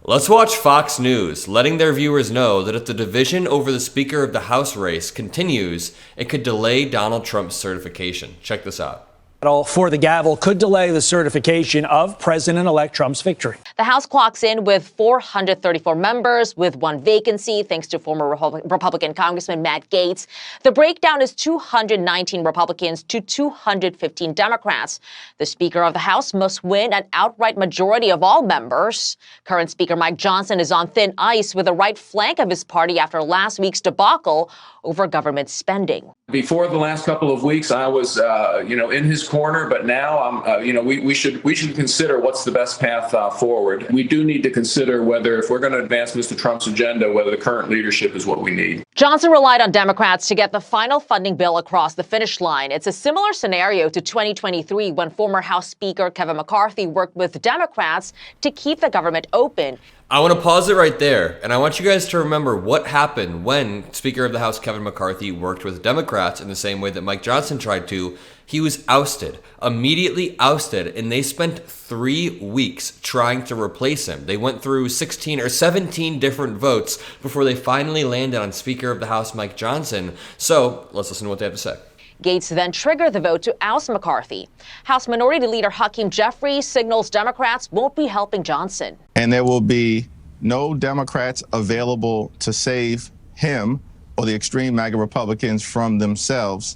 Let's watch Fox News, letting their viewers know that if the division over the Speaker of the House race continues, it could delay Donald Trump's certification. Check this out. For the gavel could delay the certification of President-elect Trump's victory. The House clocks in with 434 members with one vacancy, thanks to former Republican Congressman Matt Gaetz. The breakdown is 219 Republicans to 215 Democrats. The Speaker of the House must win an outright majority of all members. Current Speaker Mike Johnson is on thin ice with the right flank of his party after last week's debacle over government spending. Before the last couple of weeks, I was, in his corner, but now I'm, we should consider what's the best path forward. We do need to consider whether, if we're going to advance Mr. Trump's agenda, whether the current leadership is what we need. Johnson relied on Democrats to get the final funding bill across the finish line. It's a similar scenario to 2023 when former House Speaker Kevin McCarthy worked with Democrats to keep the government open. I want to pause it right there, and I want you guys to remember what happened when Speaker of the House Kevin McCarthy worked with Democrats in the same way that Mike Johnson tried to. He was ousted, immediately ousted, and they spent 3 weeks trying to replace him. They went through 16 or 17 different votes before they finally landed on Speaker of the House Mike Johnson. So let's listen to what they have to say. Gaetz then triggered the vote to oust McCarthy. House Minority Leader Hakeem Jeffries signals Democrats won't be helping Johnson. And there will be no Democrats available to save him or the extreme MAGA Republicans from themselves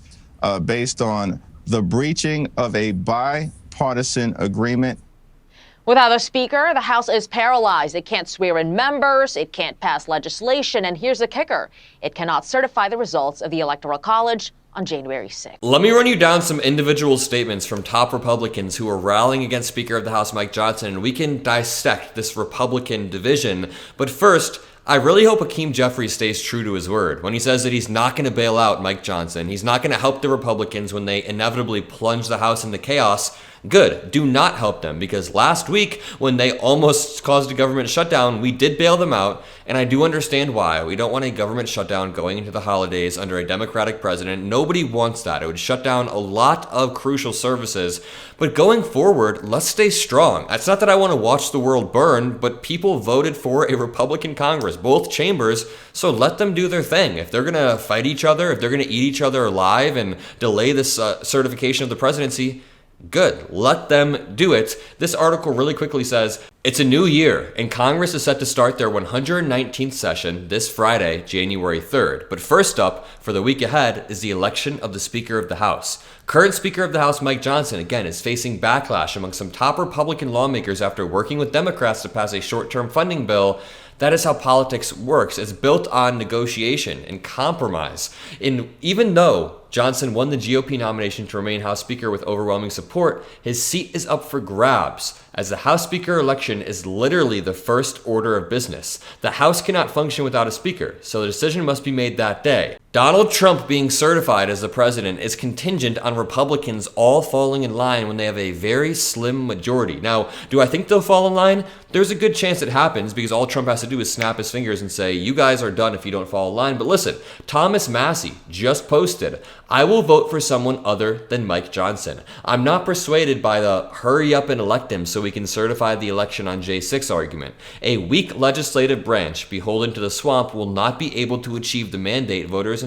based on the breaching of a bipartisan agreement. Without a speaker, the House is paralyzed. It can't swear in members, it can't pass legislation, and here's the kicker. It cannot certify the results of the Electoral College on January 6th. Let me run you down some individual statements from top Republicans who are rallying against Speaker of the House Mike Johnson, and we can dissect this Republican division. But first, I really hope Hakeem Jeffries stays true to his word when he says that he's not going to bail out Mike Johnson. He's not going to help the Republicans when they inevitably plunge the House into chaos. Good. Do not help them, because last week when they almost caused a government shutdown, we did bail them out, and I do understand why. We don't want a government shutdown going into the holidays under a Democratic president. Nobody wants that. It would shut down a lot of crucial services. But going forward, let's stay strong. It's not that I want to watch the world burn, but people voted for a Republican Congress, both chambers, so let them do their thing. If they're going to fight each other, if they're going to eat each other alive and delay this certification of the presidency, good. Let them do it. This article really quickly says, it's a new year, and Congress is set to start their 119th session this Friday, January 3rd. But first up, for the week ahead, is the election of the Speaker of the House. Current Speaker of the House, Mike Johnson, again, is facing backlash among some top Republican lawmakers after working with Democrats to pass a short-term funding bill. That is how politics works. It's built on negotiation and compromise. And even though Johnson won the GOP nomination to remain House Speaker with overwhelming support, his seat is up for grabs, as the House Speaker election is literally the first order of business. The House cannot function without a Speaker, so the decision must be made that day. Donald Trump being certified as the president is contingent on Republicans all falling in line when they have a very slim majority. Now, do I think they'll fall in line? There's a good chance it happens, because all Trump has to do is snap his fingers and say, you guys are done if you don't fall in line. But listen, Thomas Massey just posted, I will vote for someone other than Mike Johnson. I'm not persuaded by the hurry up and elect him so we can certify the election on J6 argument. A weak legislative branch beholden to the swamp will not be able to achieve the mandate voters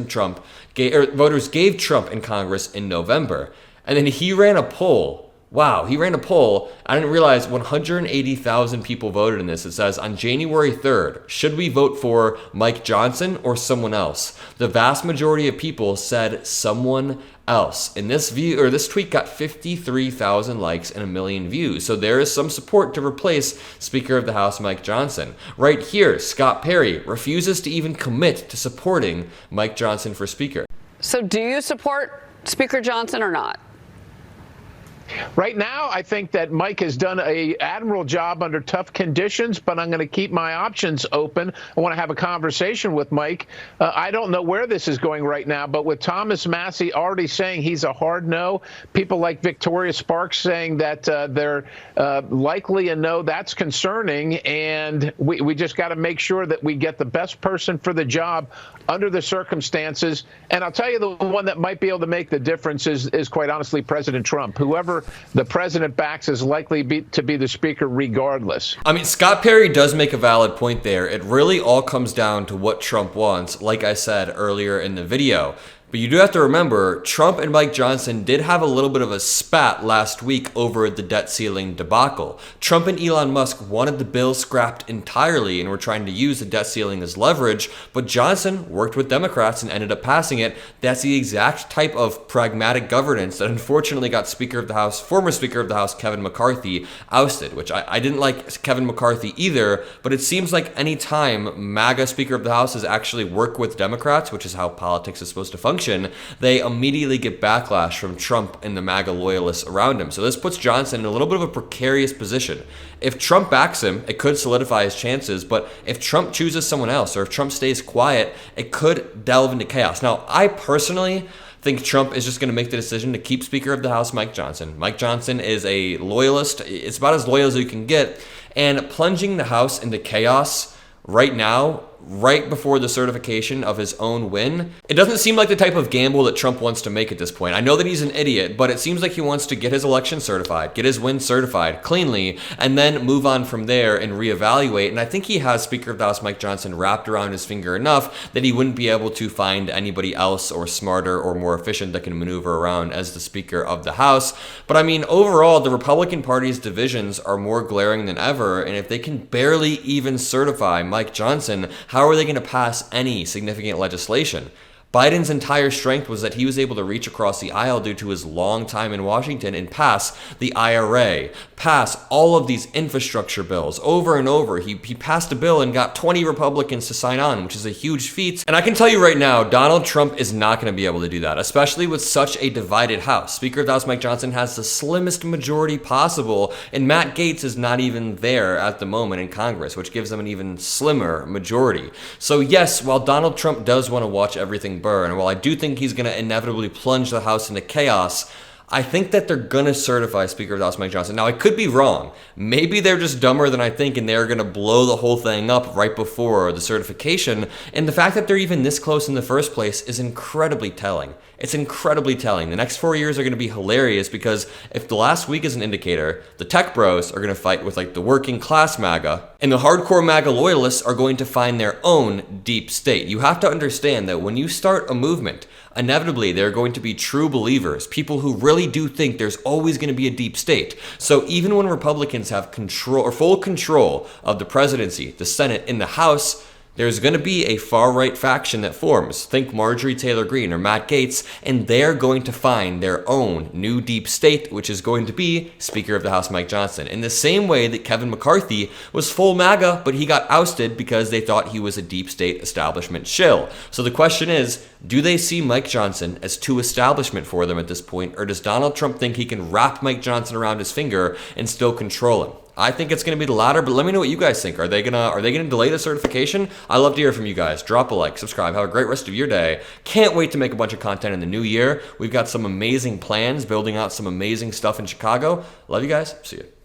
gave Trump in Congress in November. And then he ran a poll. Wow, he ran a poll. I didn't realize 180,000 people voted in this. It says, on January 3rd, should we vote for Mike Johnson or someone else? The vast majority of people said someone else. And this tweet got 53,000 likes and 1 million views. So there is some support to replace Speaker of the House Mike Johnson. Right here, Scott Perry refuses to even commit to supporting Mike Johnson for Speaker. So do you support Speaker Johnson or not? Right now, I think that Mike has done an admirable job under tough conditions, but I'm going to keep my options open. I want to have a conversation with Mike. I don't know where this is going right now, but with Thomas Massey already saying he's a hard no, people like Victoria Sparks saying that they're likely a no, that's concerning. And we just got to make sure that we get the best person for the job under the circumstances. And I'll tell you, the one that might be able to make the difference is quite honestly President Trump. Whoever whoever the president backs is likely to be the speaker regardless. I mean, Scott Perry does make a valid point there. It really all comes down to what Trump wants, like I said earlier in the video. But you do have to remember, Trump and Mike Johnson did have a little bit of a spat last week over the debt ceiling debacle. Trump and Elon Musk wanted the bill scrapped entirely and were trying to use the debt ceiling as leverage, but Johnson worked with Democrats and ended up passing it. That's the exact type of pragmatic governance that unfortunately got former Speaker of the House, Kevin McCarthy, ousted, which I didn't like Kevin McCarthy either, but it seems like any time MAGA Speaker of the House has actually worked with Democrats, which is how politics is supposed to function, they immediately get backlash from Trump and the MAGA loyalists around him. So this puts Johnson in a little bit of a precarious position. If Trump backs him, it could solidify his chances, but if Trump chooses someone else or if Trump stays quiet, it could delve into chaos. Now, I personally think Trump is just going to make the decision to keep Speaker of the House Mike Johnson. Mike Johnson is a loyalist. It's about as loyal as you can get, and plunging the House into chaos right now, right before the certification of his own win, it doesn't seem like the type of gamble that Trump wants to make at this point. I know that he's an idiot, but it seems like he wants to get his election certified, get his win certified cleanly, and then move on from there and reevaluate. And I think he has Speaker of the House Mike Johnson wrapped around his finger enough that he wouldn't be able to find anybody else or smarter or more efficient that can maneuver around as the Speaker of the House. But I mean, overall, the Republican Party's divisions are more glaring than ever, and if they can barely even certify Mike Johnson, how are they going to pass any significant legislation? Biden's entire strength was that he was able to reach across the aisle due to his long time in Washington and pass the IRA, pass all of these infrastructure bills over and over. He passed a bill and got 20 Republicans to sign on, which is a huge feat. And I can tell you right now, Donald Trump is not going to be able to do that, especially with such a divided House. Speaker of the House Mike Johnson has the slimmest majority possible, and Matt Gaetz is not even there at the moment in Congress, which gives them an even slimmer majority. So yes, while Donald Trump does want to watch everything burn, and while I do think he's going to inevitably plunge the House into chaos, I think that they're going to certify Speaker of the House Mike Johnson. Now, I could be wrong. Maybe they're just dumber than I think, and they're going to blow the whole thing up right before the certification. And the fact that they're even this close in the first place is incredibly telling. It's incredibly telling. The next 4 years are going to be hilarious because if the last week is an indicator, the tech bros are going to fight with like the working class MAGA, and the hardcore MAGA loyalists are going to find their own deep state. You have to understand that when you start a movement, inevitably there are going to be true believers, people who really do think there's always going to be a deep state. So even when Republicans have control or full control of the presidency, the Senate, and the House, there's going to be a far-right faction that forms. Think Marjorie Taylor Greene or Matt Gaetz, and they're going to find their own new deep state, which is going to be Speaker of the House Mike Johnson. In the same way that Kevin McCarthy was full MAGA, but he got ousted because they thought he was a deep state establishment shill. So the question is, do they see Mike Johnson as too establishment for them at this point, or does Donald Trump think he can wrap Mike Johnson around his finger and still control him? I think it's going to be the latter, but let me know what you guys think. Are they gonna delay the certification? I love to hear from you guys. Drop a like, subscribe, have a great rest of your day. Can't wait to make a bunch of content in the new year. We've got some amazing plans, building out some amazing stuff in Chicago. Love you guys. See you.